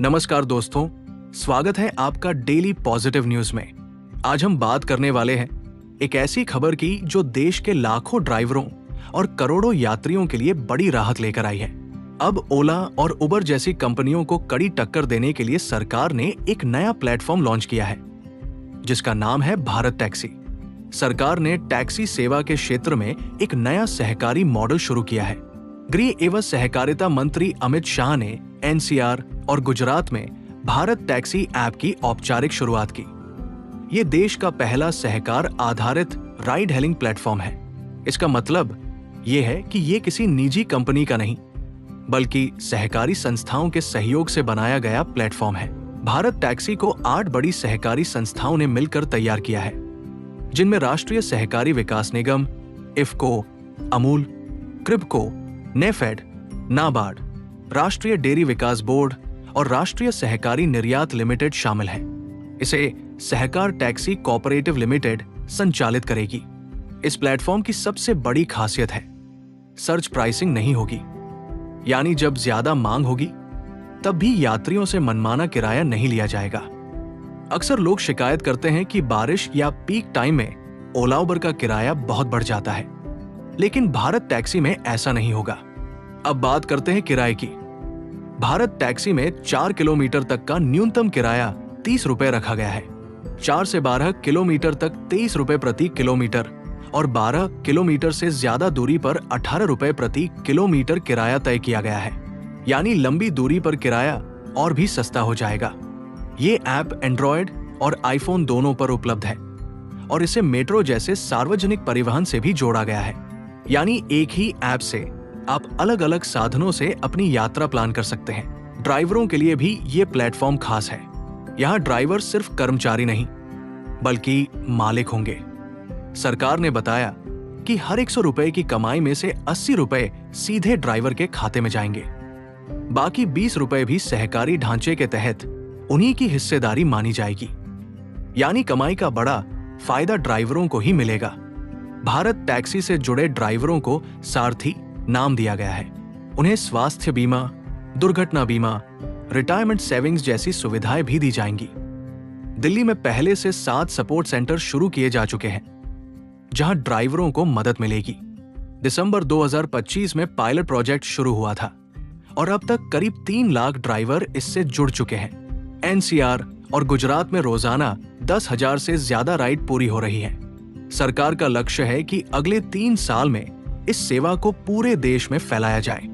नमस्कार दोस्तों, स्वागत है आपका डेली पॉजिटिव न्यूज में। आज हम बात करने वाले हैं एक ऐसी खबर की जो देश के लाखों ड्राइवरों और करोड़ों यात्रियों के लिए बड़ी राहत लेकर आई है। अब ओला और उबर जैसी कंपनियों को कड़ी टक्कर देने के लिए सरकार ने एक नया प्लेटफॉर्म लॉन्च किया है जिसका नाम है भारत टैक्सी। सरकार ने टैक्सी सेवा के क्षेत्र में एक नया सहकारी मॉडल शुरू किया है। गृह एवं सहकारिता मंत्री अमित शाह ने एनसीआर और गुजरात में भारत टैक्सी ऐप की औपचारिक शुरुआत की। ये देश का पहला सहकार आधारित राइड हेलिंग प्लेटफॉर्म है। इसका मतलब ये है कि ये किसी निजी कंपनी का नहीं बल्कि सहकारी संस्थाओं के सहयोग से बनाया गया प्लेटफॉर्म है। भारत टैक्सी को 8 बड़ी सहकारी संस्थाओं ने मिलकर तैयार किया है, जिनमें राष्ट्रीय सहकारी विकास निगम, इफको, अमूल, क्रिबको, नेफेड, नाबार्ड, राष्ट्रीय डेयरी विकास बोर्ड और राष्ट्रीय सहकारी निर्यात लिमिटेड शामिल हैं। इसे सहकार टैक्सी कोऑपरेटिव लिमिटेड संचालित करेगी। इस प्लेटफॉर्म की सबसे बड़ी खासियत है सर्ज प्राइसिंग नहीं होगी, यानी जब ज्यादा मांग होगी तब भी यात्रियों से मनमाना किराया नहीं लिया जाएगा। अक्सर लोग शिकायत करते हैं कि बारिश या पीक टाइम में ओला उबर का किराया बहुत बढ़ जाता है, लेकिन भारत टैक्सी में ऐसा नहीं होगा। अब बात करते हैं किराए की। भारत टैक्सी में 4 किलोमीटर तक का न्यूनतम किराया 30 रुपए रखा गया है। 4 से 12 किलोमीटर तक 23 रुपए प्रति किलोमीटर और 12 किलोमीटर से ज्यादा दूरी पर 18 रुपए प्रति किलोमीटर किराया तय किया गया है, यानी लंबी दूरी पर किराया और भी सस्ता हो जाएगा। ये ऐप एंड्रॉयड और आईफोन दोनों पर उपलब्ध है और इसे मेट्रो जैसे सार्वजनिक परिवहन से भी जोड़ा गया है, यानी एक ही ऐप से आप अलग अलग साधनों से अपनी यात्रा प्लान कर सकते हैं। ड्राइवरों के लिए भी ये प्लेटफॉर्म खास है। यहाँ ड्राइवर सिर्फ कर्मचारी नहीं बल्कि मालिक होंगे। सरकार ने बताया कि हर 100 रुपए की कमाई में से 80 रुपए सीधे ड्राइवर के खाते में जाएंगे। बाकी 20 रुपए भी सहकारी ढांचे के तहत उन्हीं की हिस्सेदारी मानी जाएगी, यानी कमाई का बड़ा फायदा ड्राइवरों को ही मिलेगा। भारत टैक्सी से जुड़े ड्राइवरों को सारथी नाम दिया गया है। उन्हें स्वास्थ्य बीमा, दुर्घटना बीमा, रिटायरमेंट सेविंग्स जैसी सुविधाएं भी दी जाएंगी। दिल्ली में पहले से 7 सपोर्ट सेंटर शुरू किए जा चुके हैं जहां ड्राइवरों को मदद मिलेगी। दिसंबर 2025 में पायलट प्रोजेक्ट शुरू हुआ था और अब तक करीब 3 लाख ड्राइवर इससे जुड़ चुके हैं। एनसीआर और गुजरात में रोजाना 10,000 से ज्यादा राइड पूरी हो रही है। सरकार का लक्ष्य है कि अगले 3 साल में इस सेवा को पूरे देश में फैलाया जाए।